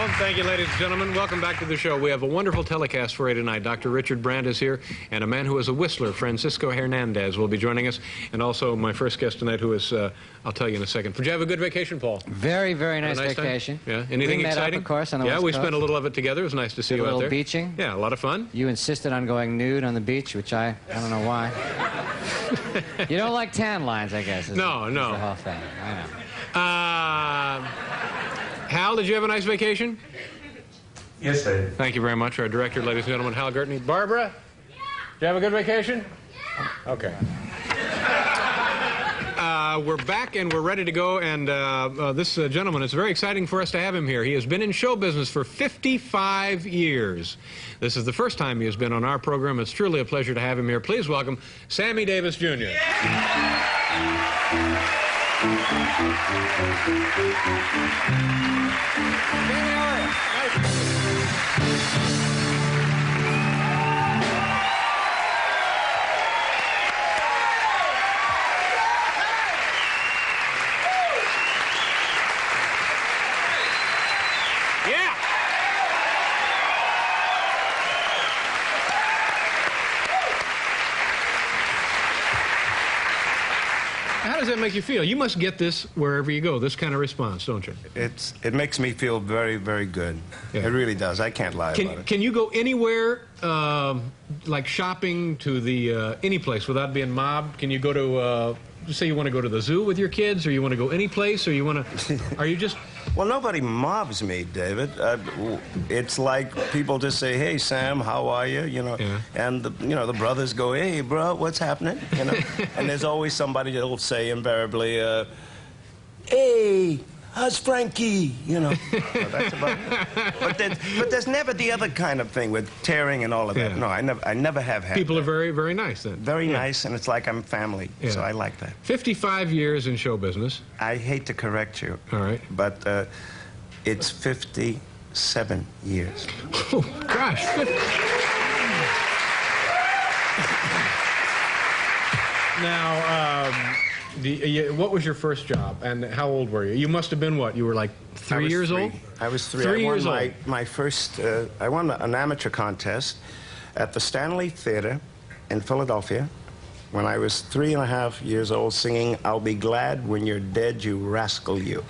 Well, thank you, ladies and gentlemen. Welcome back to the show. We have a wonderful telecast for you tonight. Dr. Richard Brandt is here, and a man who is a whistler, Francisco Hernandez, will be joining us. And also my first guest tonight, who is, I'll tell you in a second. Did you have a good vacation, Paul? Very, very nice vacation. Yeah. Anything we met exciting? Up, of course, on the West we Coast. spent a little of it together. It was nice to see you out there. A little beaching. Yeah, a lot of fun. You insisted on going nude on the beach, which I don't know why. You don't like tan lines, I guess. No. Is the whole thing. I know. Hal, did you have a nice vacation? Yes, I did. Thank you very much. Our director, ladies and gentlemen, Hal Gertney. Barbara, did you have a good vacation? Yeah. Okay. We're back and we're ready to go, and this gentleman, it's very exciting for us to have him here. He has been in show business for 55 years. This is the first time he has been on our program. It's truly a pleasure to have him here. Please welcome Sammy Davis, Jr. Yeah. How does that make you feel? You must get this wherever you go, this kind of response, don't you? It makes me feel very, very good. Yeah. It really does. I can't lie about it. Can you go anywhere, like shopping to the any place without being mobbed? Can you go to, say you want to go to the zoo with your kids, or you want to go any place, or you want to, are you just... Well, nobody mobs me, David. It's like people just say, "Hey, Sam, how are you?" You know, yeah. And the brothers go, "Hey, bro, what's happening?" You know, and there's always somebody that'll say invariably, "Hey, how's Frankie?" You know, so that's about it. But there's never the other kind of thing with tearing and all of that. Yeah. No, I never have had. People that. are very, very nice then. Very nice, and it's like I'm family, so I like that. 55 years in show business. I hate to correct you. All right. But it's 57 years. Oh, gosh. Now, what was your first job, and how old were you? You must have been what? You were like 3 years old? I was 3. 3 years old. My first, I won an amateur contest at the Stanley Theater in Philadelphia when I was 3.5 years old, singing "I'll Be Glad When You're Dead, You Rascal You."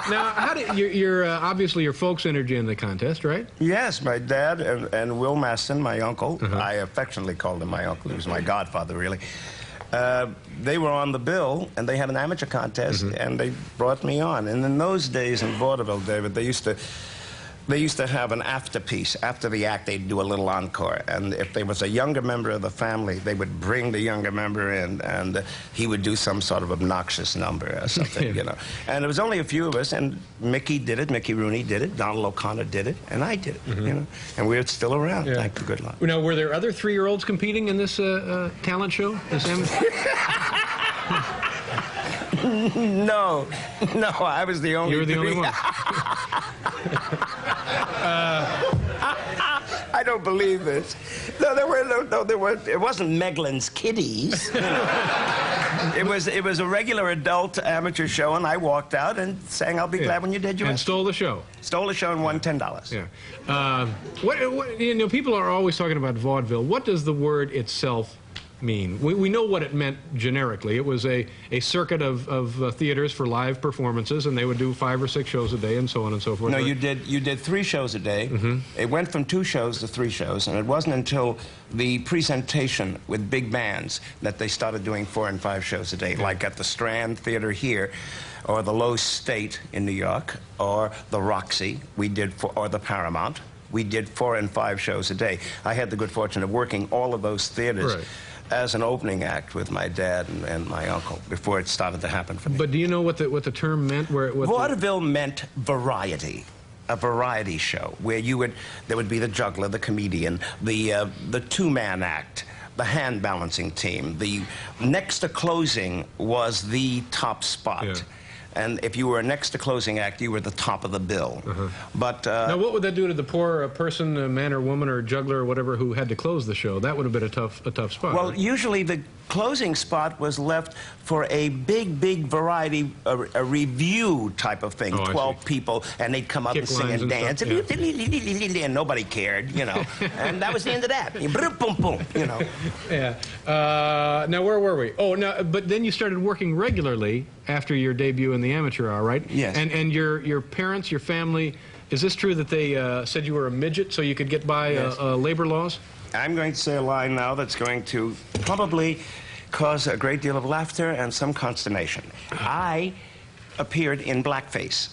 Now, how did obviously your folks entered you in the contest, right? Yes, my dad and Will Maston, my uncle. I affectionately called him my uncle. He was my godfather, really. They were on the bill, and they had an amateur contest, and they brought me on. And in those days in vaudeville, David, they used to have an afterpiece. After the act, they'd do a little encore. And if there was a younger member of the family, they would bring the younger member in, and he would do some sort of obnoxious number or something, you know. And there was only a few of us, and Mickey did it, Mickey Rooney did it, Donald O'Connor did it, and I did it, you know. And we're still around, thank the good Lord. Now, were there other 3-year-olds competing in this talent show? No, I was the only. You were the only one. I don't believe this. No, there were. It wasn't Meglin's Kiddies. It was a regular adult amateur show, and I walked out and sang "I'll Be Glad When You're Dead." And stole the show. Stole the show and won $10. Yeah. What people are always talking about vaudeville. What does the word itself mean? We know what it meant generically. It was a circuit of theaters for live performances, and they would do 5 or 6 shows a day, and so on and so forth. No, you did 3 shows a day. It went from 2 shows to 3 shows, and it wasn't until the presentation with big bands that they started doing 4 and 5 shows a day, like at the Strand Theater here, or the Low State in New York, or the Roxy. Or the Paramount. We did 4 and 5 shows a day. I had the good fortune of working all of those theaters. Right. As an opening act with my dad and my uncle before it started to happen for me. But do you know what the term meant? Vaudeville meant variety, a variety show where there would be the juggler, the comedian, the 2-man act, the hand balancing team. The next to closing was the top spot. And if you were next to closing act, you were the top of the bill. But now, what would that do to the poor person, man or woman or juggler or whatever who had to close the show? That would have been a tough spot. well, right? usually the closing spot was left for a big variety, a review type of thing. Oh, I 12 see. people, and they'd come up Kick and sing lines and and dance, stuff, and nobody cared, you know. And that was the end of that. Boom, boom, you know. Yeah. Now, where were we? Oh, no, but then you started working regularly after your debut in the amateur hour, right? Yes. And your parents, your family, is this true that they said you were a midget so you could get by Yes. labor laws? I'm going to say a line now that's going to probably cause a great deal of laughter and some consternation. I appeared in blackface.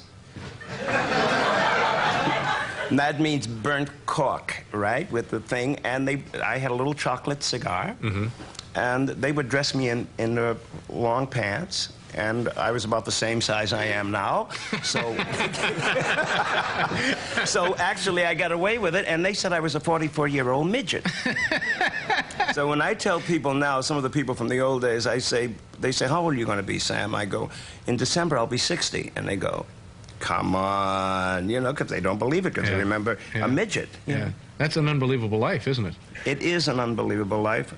And that means burnt cork, right, with the thing. And I had a little chocolate cigar, and they would dress me in long pants. And I was about the same size I am now, so so actually I got away with it, and they said I was a 44-year-old midget. So when I tell people now, some of the people from the old days, they say, how old are you going to be, Sam? I go, in December I'll be 60, and they go, come on, you know, because they don't believe it, because they remember a midget. Yeah. That's an unbelievable life, isn't it? It is an unbelievable life,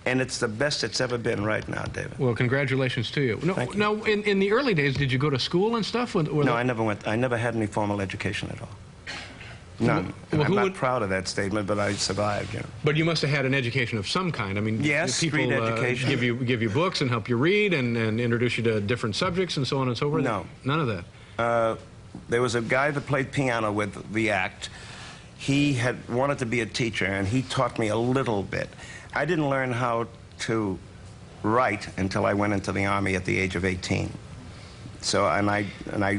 and it's the best it's ever been right now, David. Well, congratulations to you. Thank you. Now, in the early days, did you go to school and stuff? No, I never went. I never had any formal education at all. None. Well, I'm who not would- proud of that statement, but I survived, you know. But you must have had an education of some kind. I mean, Yes, people street education. give you books and help you read and introduce you to different subjects and so on and so forth? No. None of that? There was a guy that played piano with the act. He had wanted to be a teacher, and he taught me a little bit. I didn't learn how to write until I went into the Army at the age of 18. So, and I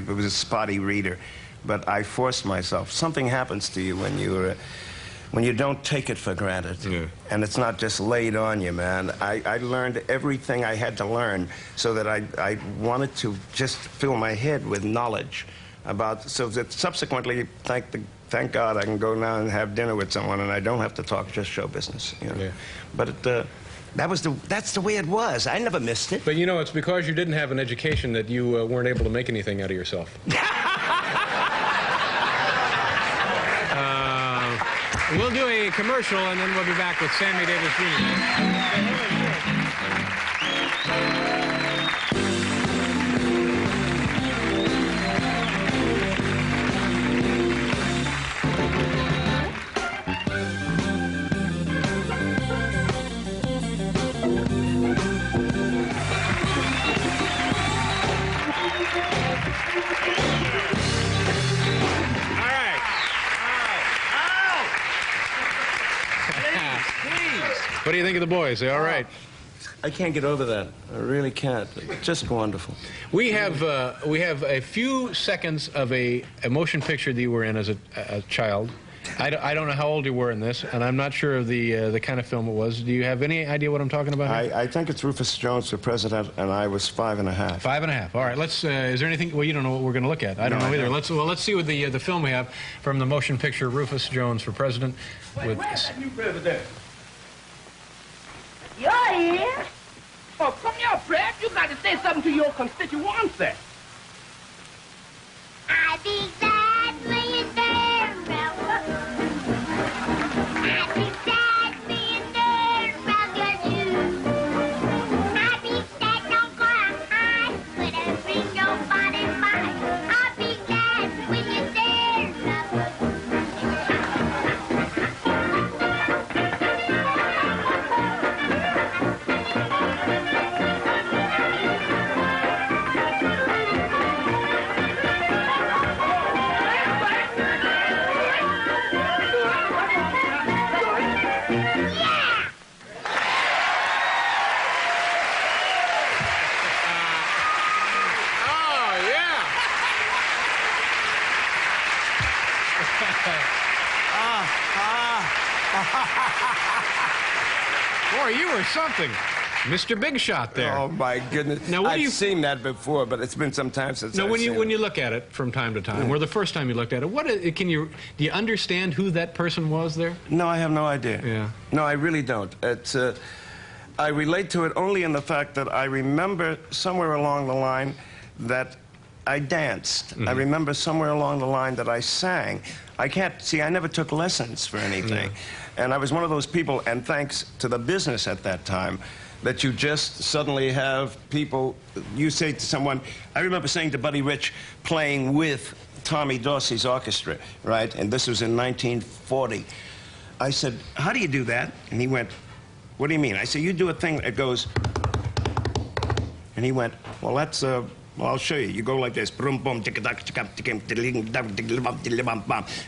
was a spotty reader, but I forced myself. Something happens to you when you don't take it for granted. Yeah. And it's not just laid on you, man. I learned everything I had to learn so that I wanted to just fill my head with knowledge about, so that subsequently, thank God I can go now and have dinner with someone and I don't have to talk just show business. You know? Yeah. But that's the way it was. I never missed it. But you know, it's because you didn't have an education that you weren't able to make anything out of yourself. We'll do a commercial and then we'll be back with Sammy Davis Jr. What do you think of the boys? They all right? I can't get over that. I really can't. It's just wonderful. We have a few seconds of a motion picture that you were in as a child. I don't know how old you were in this, and I'm not sure of the kind of film it was. Do you have any idea what I'm talking about? I think it's Rufus Jones for president, and I was 5 and a half. 5 and a half. All right. Let's. Is there anything? Well, you don't know what we're going to look at. I don't know either. Let's see what the film we have from the motion picture Rufus Jones for president. With New president. You're here? Oh, come here, Fred. You got to say something to your constituency. I'd be glad when you're there, Ralph. I'd be glad when you're there, Ralph, you. I'd be glad don't go out high, but I bring nobody by. I'd be glad when you're there, Ralph. Boy, you were something, Mr. Big Shot there. Oh my goodness! Now, what do I've you- seen that before, but it's been some time since. Now, I've when seen you it. look at it from time to time, or the first time you looked at it, do you understand who that person was there? No, I have no idea. Yeah. No, I really don't. It's. I relate to it only in the fact that I remember somewhere along the line that I danced. I remember somewhere along the line that I sang. I never took lessons for anything. And I was one of those people, and thanks to the business at that time, that you just suddenly have people, you say to someone, I remember saying to Buddy Rich, playing with Tommy Dorsey's orchestra, right? And this was in 1940. I said, how do you do that? And he went, what do you mean? I said, you do a thing that goes, and he went, well, that's, well, I'll show you. You go like this. And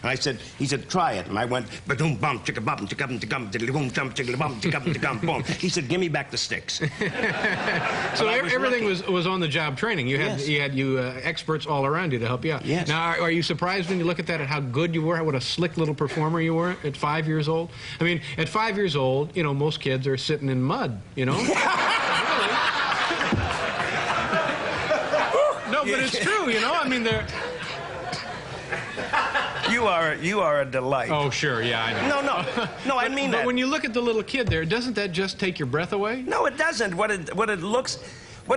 I said, he said, try it. And I went, he said, give me back the sticks. So everything was on the job training. You had experts all around you to help you out. Yes. Now, are you surprised when you look at that, at how good you were, what a slick little performer you were at 5 years old? I mean, at 5 years old, you know, most kids are sitting in mud, you know? No, but it's true, you know? I mean, they're... You are a delight. Oh, sure, yeah, I know. No, I mean that. But when you look at the little kid there, doesn't that just take your breath away? No, it doesn't. What it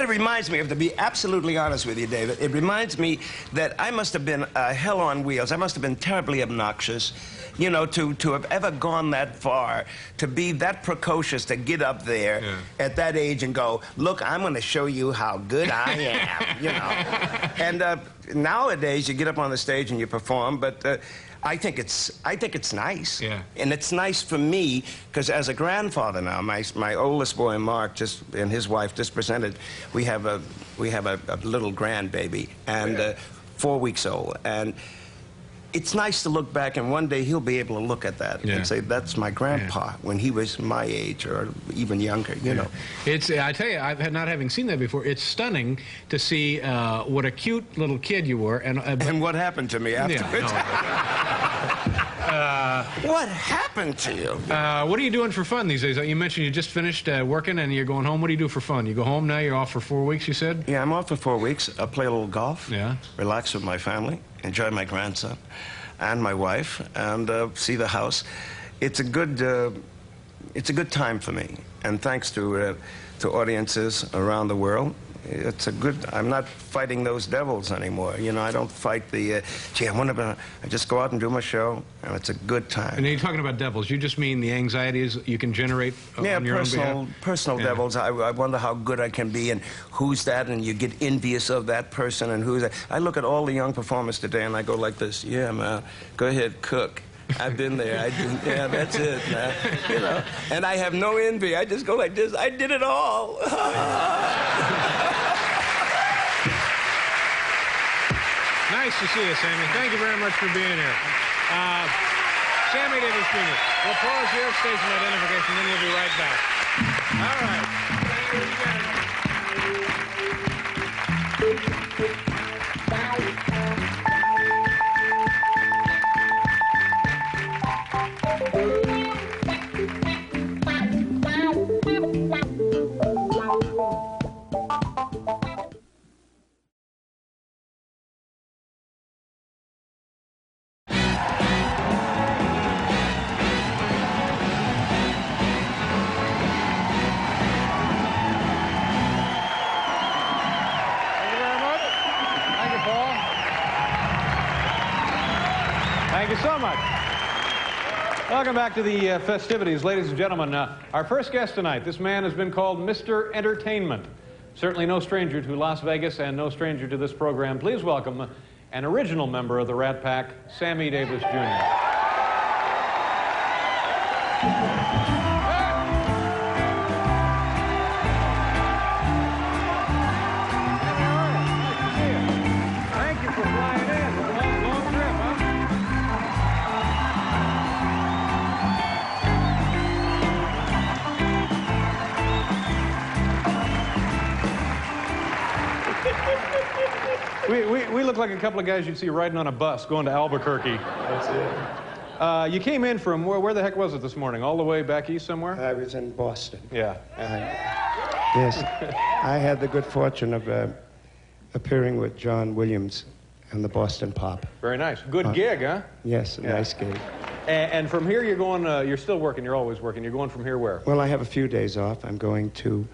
reminds me of, to be absolutely honest with you, David, it reminds me that I must have been hell on wheels. I must have been terribly obnoxious, you know, to have ever gone that far, to be that precocious, to get up there at that age and go, look, I'm going to show you how good I am, you know. And nowadays, you get up on the stage and you perform, but I think it's nice. Yeah. And it's nice for me, because as a grandfather now, my oldest boy, Mark, and his wife just presented, we have a little grandbaby, and 4 weeks old. And it's nice to look back, and one day he'll be able to look at that and say, that's my grandpa when he was my age or even younger, you know. It's, I tell you, not having seen that before, it's stunning to see what a cute little kid you were. And what happened to me afterwards. What happened to you? What are you doing for fun these days? You mentioned you just finished working and you're going home. What do you do for fun? You go home now, you're off for 4 weeks, you said? Yeah, I'm off for 4 weeks. I play a little golf, yeah, relax with my family, enjoy my grandson and my wife, and see the house. It's a good time for me, and thanks to audiences around the world. It's a good, I'm not fighting those devils anymore. You know, I don't fight the, gee, I just go out and do my show, and it's a good time. And you're talking about devils. You just mean the anxieties you can generate on your own behalf? Personal devils. I wonder how good I can be, and who's that, and you get envious of that person, and who's that. I look at all the young performers today, and I go like this, yeah, man, go ahead, cook. I've been there. Yeah, that's it, man. You know, and I have no envy. I just go like this. I did it all. Nice to see you, Sammy. Thank you very much for being here. Sammy Davis Jr. We'll pause here, station identification, then we'll be right back. All right. Thank you so much. Welcome back to the festivities, ladies and gentlemen. Our first guest tonight, this man has been called Mr. Entertainment. Certainly no stranger to Las Vegas and no stranger to this program. Please welcome an original member of the Rat Pack, Sammy Davis Jr. We look like a couple of guys you'd see riding on a bus going to Albuquerque. That's it. You came in from, where the heck was it this morning? All the way back east somewhere? I was in Boston. Yeah. Yes. I had the good fortune of appearing with John Williams and the Boston Pop. Very nice. Good gig, huh? Yes, a nice gig. And from here you're going, you're still working, you're always working. You're going from here where? Well, I have a few days off. I'm going to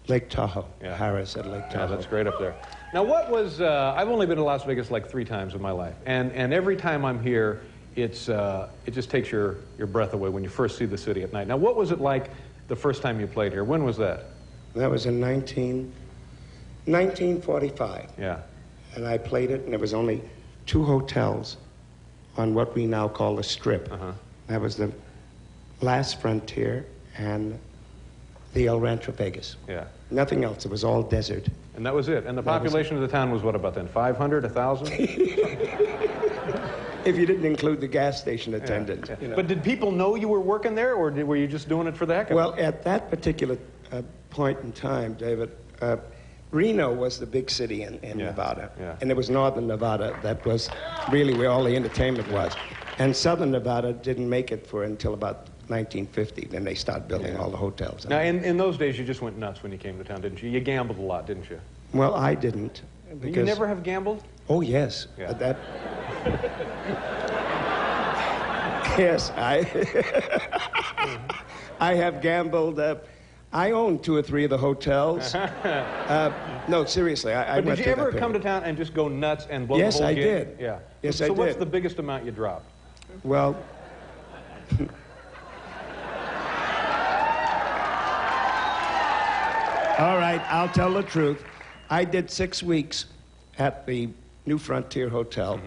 Lake Tahoe, Harris at Lake Tahoe. Yeah, that's great up there. Now, what was, I've only been to Las Vegas like 3 times in my life, and every time I'm here, it just takes your breath away when you first see the city at night. Now, what was it like the first time you played here? When was that? That was in 1945. Yeah. And I played it, and there was only 2 hotels on what we now call the Strip. That was the Last Frontier and the El Rancho Vegas. Yeah. Nothing else. It was all desert. And that was it. And the population of the town was what about then? 500, 1,000? If you didn't include the gas station attendant. Yeah. You know. But did people know you were working there, or were you just doing it for the heck of it? Well, at that particular point in time, David, Reno was the big city in Nevada. Yeah. And it was northern Nevada that was really where all the entertainment was. And southern Nevada didn't make it until about 1950. Then they started building all the hotels. Now, in those days, you just went nuts when you came to town, didn't you? You gambled a lot, didn't you? Well, I didn't. Because, You never have gambled? Oh, yes. Yeah. Yes, I have gambled. I own 2 or 3 of the hotels. No, seriously, I But went did you through ever that come to period. town and just go nuts and blow Yes, the whole I gig? did. Yeah. Yes, so I what's did. the biggest amount you dropped? Well, all right, I'll tell the truth. I did 6 weeks at the New Frontier Hotel,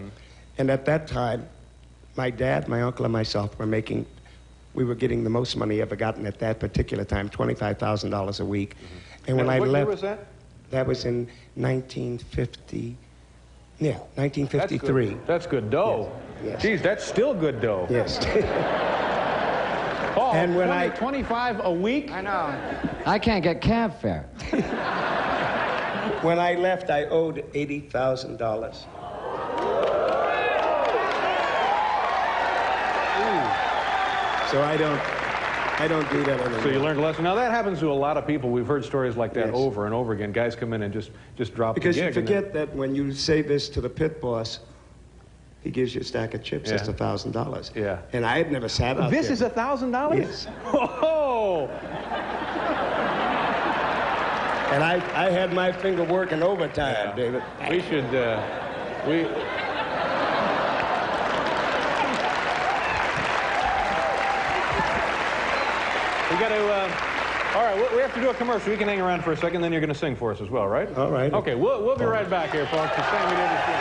and at that time, my dad, my uncle, and myself we were getting the most money ever gotten at that particular time, $25,000 a week. And when I what left, year was that? that was in 1950. Yeah, 1953. That's good dough. Yes. Geez, that's still good dough. Yes. Paul, And when 25 a week? I know. I can't get cab fare. When I left, I owed $80,000. So I don't do that anymore. So you learned a lesson. Now that happens to a lot of people. We've heard stories like that Yes. over and over again. Guys come in and just drop Because the you gig. and forget that when you say this to the pit boss, he gives you a stack of chips. Yeah. That's $1,000. Yeah. And I had never sat out This there. is $1,000? Yes. Oh! And I had my finger working overtime, David. We should, We got to, all right, we have to do a commercial. You can hang around for a second, then you're going to sing for us as well, right? All right. Okay, we'll be right back here, folks. It's Sammy Davis Jr.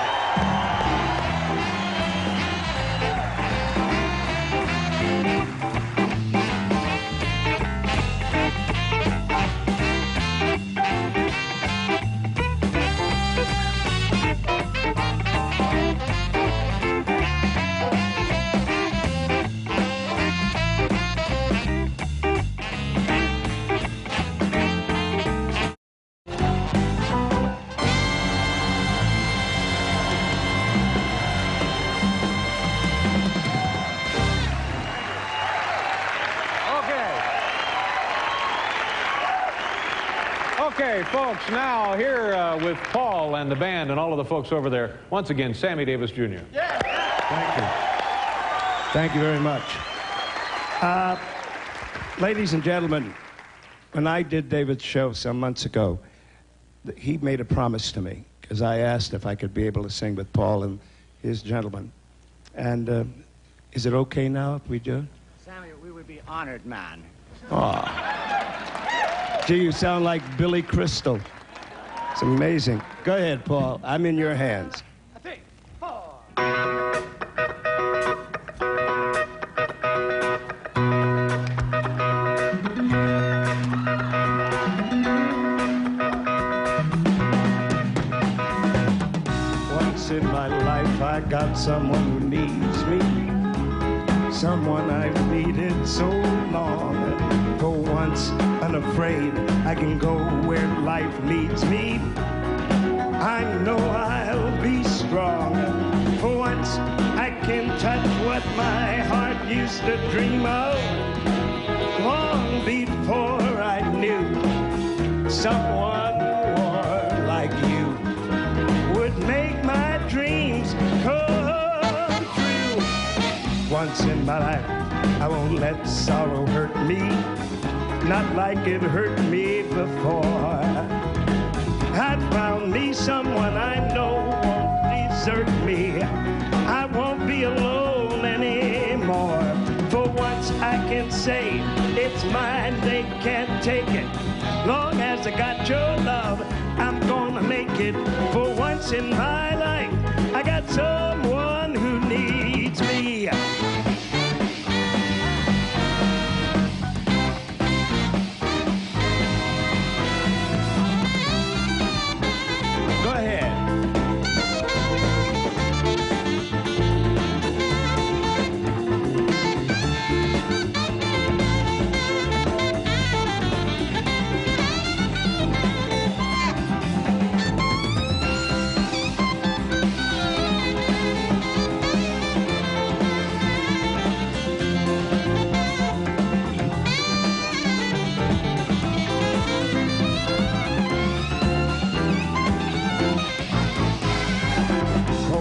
Okay, folks, now here with Paul and the band and all of the folks over there, once again, Sammy Davis Jr. Thank you. Thank you very much. Ladies and gentlemen, when I did David's show some months ago, he made a promise to me, because I asked if I could be able to sing with Paul and his gentlemen. And is it okay now if we do it? Sammy, we would be honored, man. Aw. Gee, you sound like Billy Crystal. It's amazing. Go ahead, Paul. I'm in your hands. 3, 4. Once in my life, I got someone who needs me. Someone I've needed so long. For once, unafraid, I can go where life leads me. I know I'll be strong. For once, I can touch what my heart used to dream of. Long before I knew someone more like you would make my dreams come true. Once in my life, I won't let sorrow hurt me, not like it hurt me before. I found me someone I know won't desert me. I won't be alone anymore. For once I can say it's mine, they can't take it. Long as I got your love, I'm gonna make it. For once in my life, I got someone who needs me. Go ahead.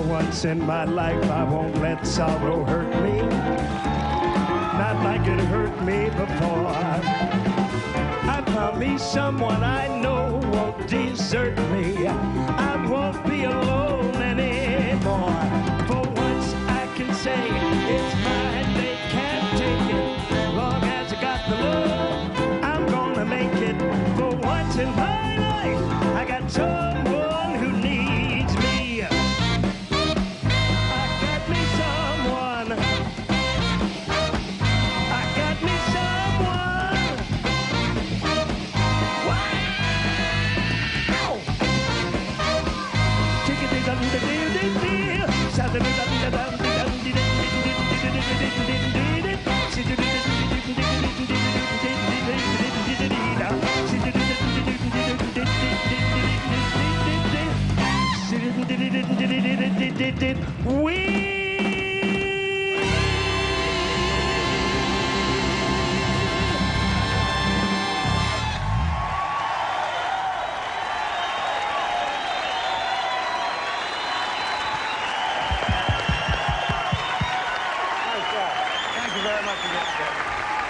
Once in my life, I won't let sorrow hurt me, not like it hurt me before. I found me someone I know won't desert me. I won't be alone anymore. For once I can say it's mine, they can't take it. Long as I got the love, I'm gonna make it. For once in my life, I got someone who needs me.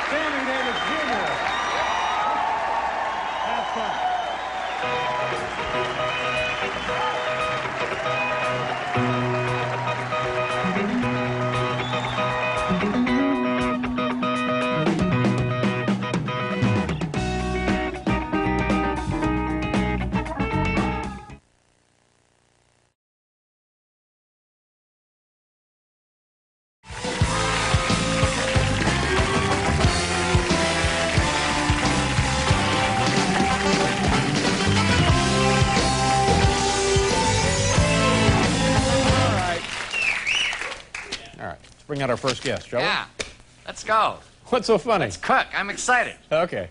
Sammy Davis Jr. Have fun. Bring out our first guest, shall we? Yeah. Let's go. What's so funny? Let's cook. I'm excited. Okay.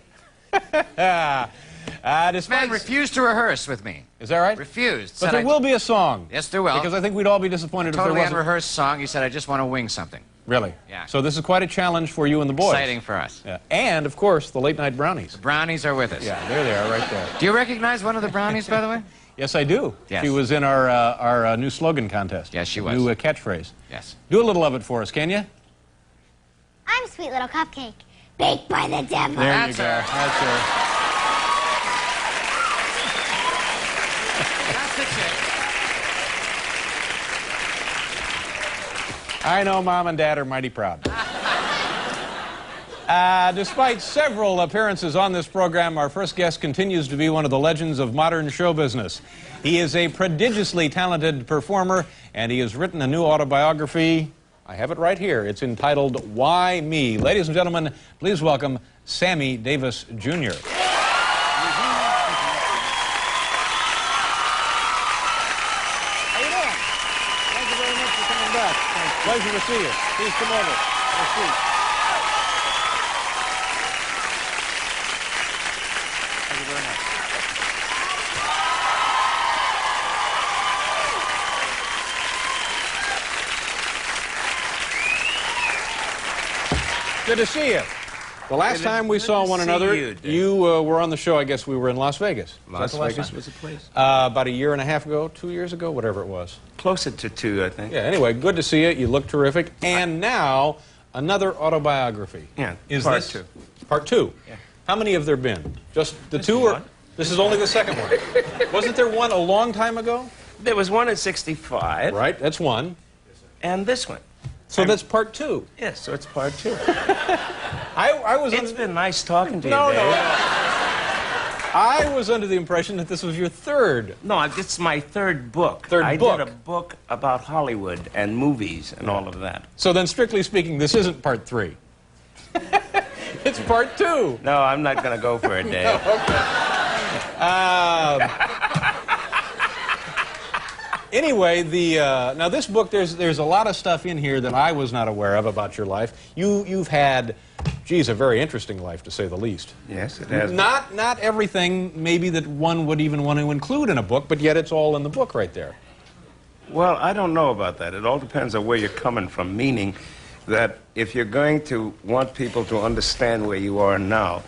This man refused to rehearse with me. Is that right? Refused. But there will be a song. Yes, there will. Because I think we'd all be disappointed if there Totally wasn't. unrehearsed song. He said, I just want to wing something. Really? Yeah. So this is quite a challenge for you and the boys. Exciting for us. Yeah. And, of course, the late night brownies. The brownies are with us. Yeah, there they are, right there. Do you recognize one of the brownies, by the way? Yes, I do. Yes. She was in our new slogan contest. Yes, she was. New catchphrase. Yes. Do a little of it for us, can you? I'm Sweet Little Cupcake, baked by the devil. There That's you go. her. That's her. That's the chick. I know Mom and Dad are mighty proud. Despite several appearances on this program, our first guest continues to be one of the legends of modern show business. He is a prodigiously talented performer, and he has written a new autobiography. I have it right here. It's entitled Why Me? Ladies and gentlemen, please welcome Sammy Davis Jr. How you doing? Thank you very much for coming back. Pleasure to see you. Please come over. Have a seat. Thank you very much. Good to see you. The last time we saw one another, you were on the show. I guess we were in Las Vegas. Las Vegas was the place. About a year and a half ago, 2 years ago, whatever it was. Closer to 2, I think. Yeah, anyway, good to see you. You look terrific. And now, another autobiography. Yeah, Is part this 2. Part 2? Yeah. How many have there been? Just the Just 2 or? one. This is only the second one. Wasn't there one a long time ago? There was one in '65. Right, that's one. And this one. So that's part two. Yes, so it's part two. I was. It's been nice talking to you, No, Dave. no. I was under the impression that this was your third. No, it's my third book. I did a book about Hollywood and movies and all of that. So then, strictly speaking, this isn't part three. It's part two. No, I'm not going to go for it, Dave. Anyway, now this book, there's a lot of stuff in here that I was not aware of about your life. You've had, geez, a very interesting life, to say the least. Yes, it has. Not everything maybe that one would even want to include in a book, but yet it's all in the book right there. Well, I don't know about that. It all depends on where you're coming from, meaning that if you're going to want people to understand where you are now,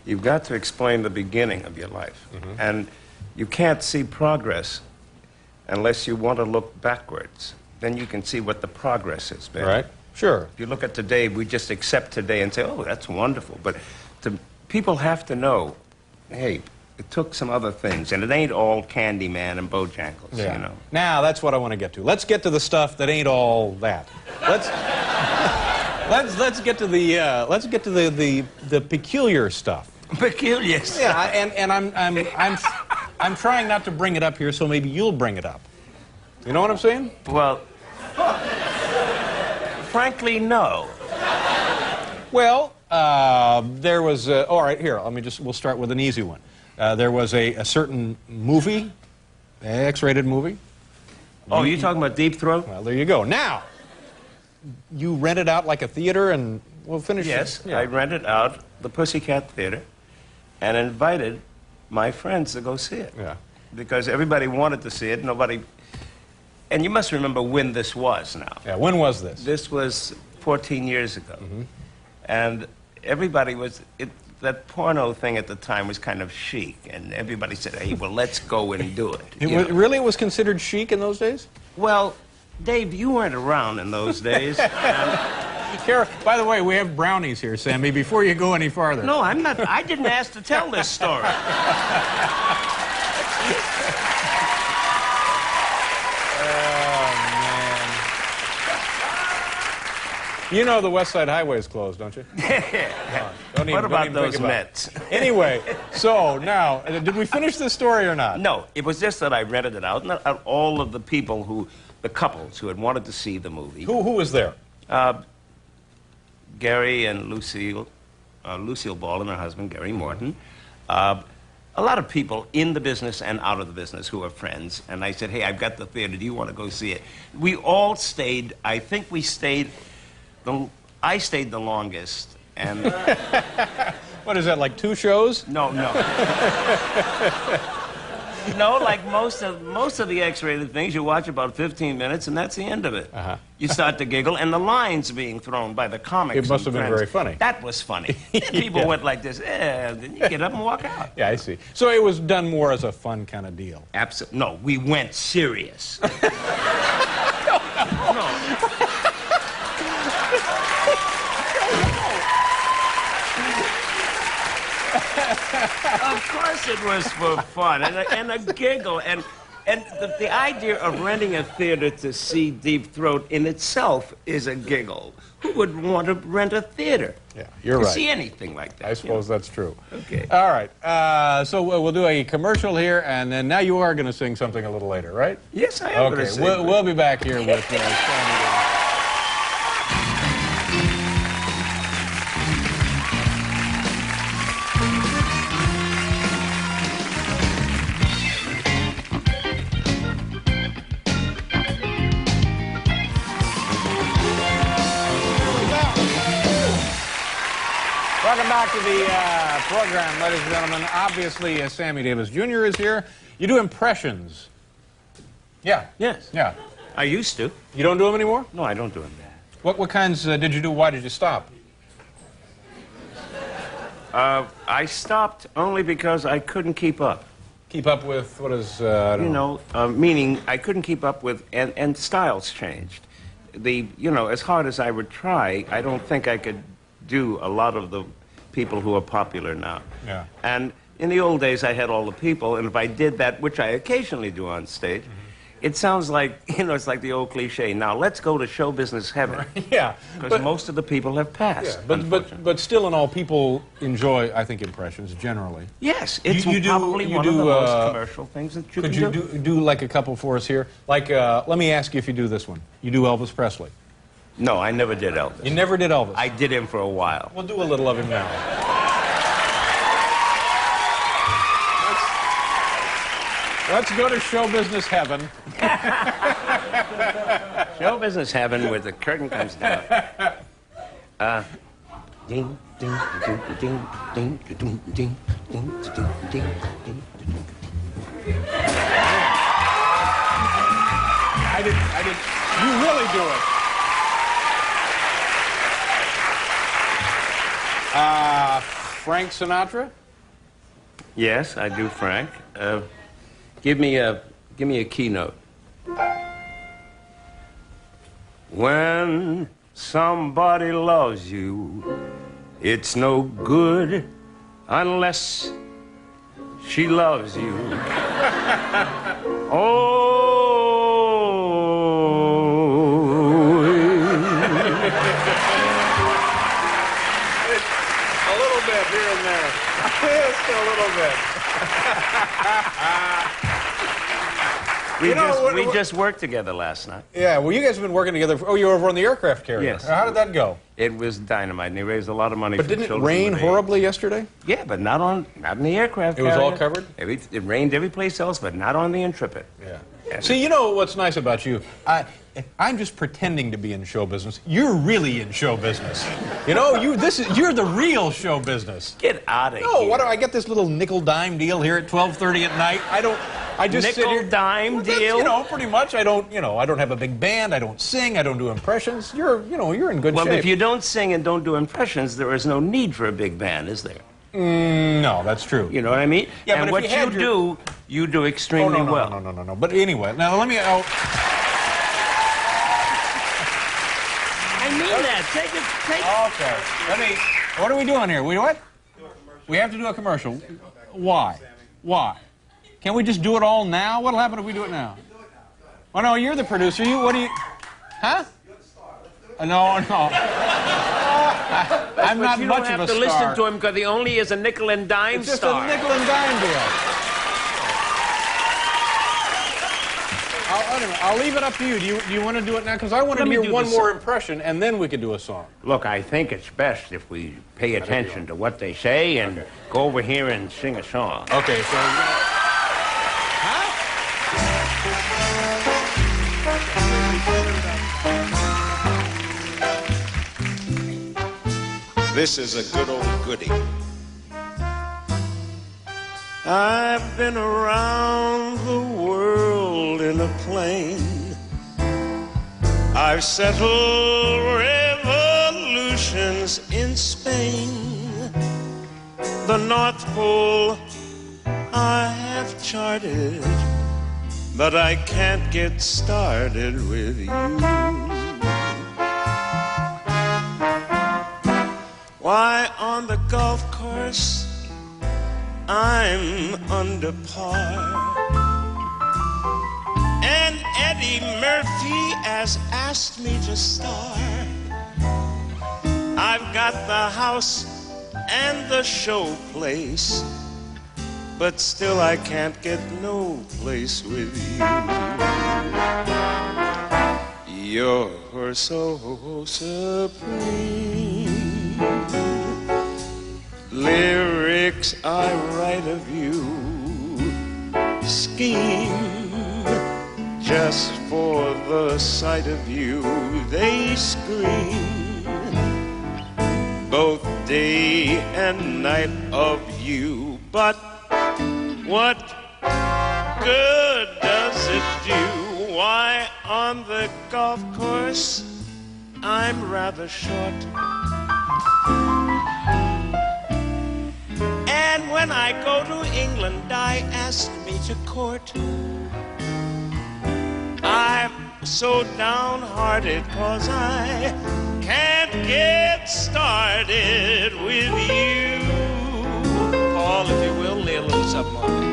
you've got to explain the beginning of your life. And you can't see progress unless you want to look backwards. Then you can see what the progress has been. Right? Sure. If you look at today, we just accept today and say, oh, that's wonderful. But people have to know, hey, it took some other things, and it ain't all Candyman and Bojangles, you know. Now, that's what I want to get to. Let's get to the stuff that ain't all that. Let's get to the peculiar stuff. Peculiar. Yeah, and I'm trying not to bring it up here, so maybe you'll bring it up. You know what I'm saying? Well, frankly, no. Well, there was all right, here, we'll start with an easy one. There was a certain movie, X-rated movie. Oh, you're talking about Deep Throat? Well, there you go. Now, you rented out like a theater, and we'll finish. Yes, I rented out the Pussycat Theater and invited my friends to go see it. Yeah. Because everybody wanted to see it, nobody... And you must remember when this was now. Yeah, when was this? This was 14 years ago. And everybody was... that porno thing at the time was kind of chic, and everybody said, hey, well, let's go and do it. Really was considered chic in those days? Well, Dave, you weren't around in those days. Here, by the way, we have brownies here, Sammy, before you go any farther. No, I'm not. I didn't ask to tell this story. You know the West Side Highway is closed, don't you? What about those Mets? Anyway, so now, did we finish this story or not? No, it was just that I rented it out, and all of the people the couples who had wanted to see the movie. Who was there? Gary and Lucille Ball and her husband, Gary Morton. A lot of people in the business and out of the business who are friends. And I said, hey, I've got the theater. Do you want to go see it? We all stayed. I think we stayed. I stayed the longest. And what is that, like 2 shows? No. No, like most of the X-rated things, you watch about 15 minutes, and that's the end of it. You start to giggle, and the lines being thrown by the comics. It must have been very funny. That was funny. People went like this, then you get up and walk out. Yeah, I see. So it was done more as a fun kind of deal. Absolutely. No, we went serious. No. Of course it was for fun and a giggle. And the idea of renting a theater to see Deep Throat in itself is a giggle. Who would want to rent a theater? Yeah, you're right. To see anything like that. I suppose that's true. Okay. All right. So we'll do a commercial here, and then now you are going to sing something a little later, right? Yes, I am going to sing. We'll be back here with Sammy Davis. Welcome back to the program, ladies and gentlemen. Obviously, Sammy Davis Jr. is here. You do impressions. Yeah. Yes. Yeah. I used to. You don't do them anymore? No, I don't do them that. What kinds did you do? Why did you stop? I stopped only because I couldn't keep up. Keep up with what is, meaning I couldn't keep up with, and styles changed. As hard as I would try, I don't think I could do a lot of the people who are popular now. Yeah. And, in the old days, I had all the people, and if I did that, which I occasionally do on stage, it sounds like, you know, it's like the old cliche. Now, let's go to show business heaven. Yeah. Because most of the people have passed. Yeah, but still in all, people enjoy, I think, impressions generally. Yes, it's You do- probably you one do, of the most commercial things that you Could can you do like a couple for us here? Like, let me ask you if you do this one. You do Elvis Presley. No, I never did Elvis. You never did Elvis. I did him for a while. We'll do a little of him now. Let's go to show business heaven. Show business heaven where the curtain comes down. Ding, ding, ding, ding, ding, ding, ding, ding, ding, ding, ding. I did. You really do it. Frank Sinatra? Yes, I do, Frank. Give me a keynote. When somebody loves you, it's no good unless she loves you. A little bit here and there. Just a little bit. We just worked together last night. Yeah, well, you guys have been working together. Oh, you were over on the aircraft carrier. Yes. How did that go? It was dynamite, and he raised a lot of money But for didn't it children rain with AIDS. horribly yesterday? Yeah, but not in the aircraft It was all carrier. covered? It rained every place else, but not on the Intrepid. Yeah. And See, you know what's nice about you? I'm just pretending to be in show business. You're really in show business. You know, you're the real show business. Get out of No, here. what do I get this little nickel dime deal here at 12:30 at night? I just sit Nickel here. dime Well, that's, deal? You know, pretty much. I don't have a big band. I don't sing. I don't do impressions. You're in good Well, shape. if you don't sing and don't do impressions, there is no need for a big band, is there? No, that's true. You know what I mean? Yeah, and but what if you had you do extremely no, well. No. But anyway, now let me. I mean that. Take it. Okay. What are we doing here? We what? We have to do a commercial. Why? Why? Can't we just do it all now? What'll happen if we do it now? Oh no, you're the producer. What do you? Huh? No. I'm But not you much don't of have a to listen star. to him because he only is a nickel and dime It's just star. a nickel and dime deal. I'll leave it up to you. Do you want to do it now? Because I want to Let me hear do one the more song. impression, and then we can do a song. Look, I think it's best if we pay attention to what they say and go over here and sing a song. Okay, so. Huh? This is a good old goodie. I've been around the world in a plane. I've settled revolutions in Spain. The North Pole I have charted, but I can't get started with you. Why, on the golf course, I'm under par. And Eddie Murphy has asked me to star. I've got the house and the show place, but still I can't get no place with you. You're so supreme. Lyrics I write of you, scheme just for the sight of you. They scream both day and night of you. But what good does it do? Why, on the golf course, I'm rather short. And when I go to England, I ask me to court. I'm so downhearted 'cause I can't get started with you. Paul, if you will, lay a something on it.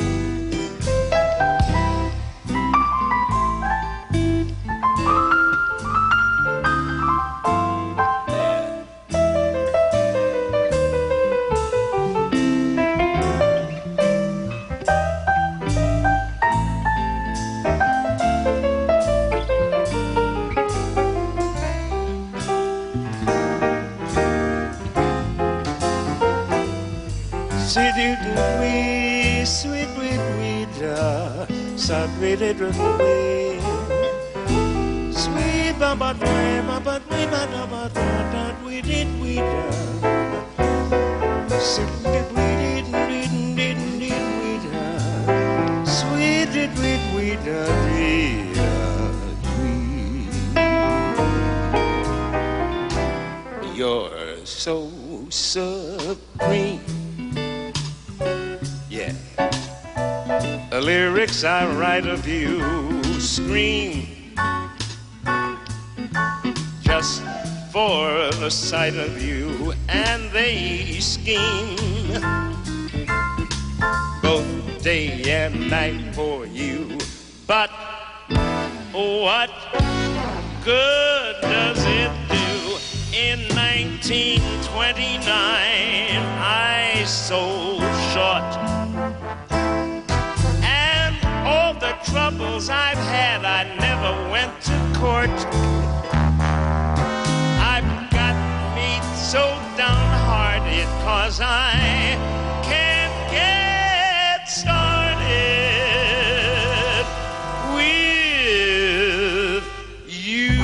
Sweet, sweet, sweet, You're so supreme. Yeah. The lyrics I write of you scream just for the sight of you, and they scheme both day and night for you. But what good does it do? In 1929, I sold short. The troubles I've had, I never went to court. I've got me so downhearted 'cause I can't get started with you.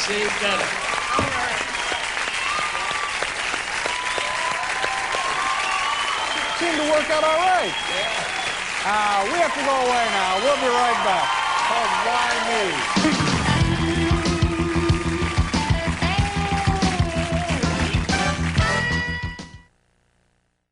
See, you got it. Seemed to work out all right. We have to go away now. We'll be right back. Called Why Me?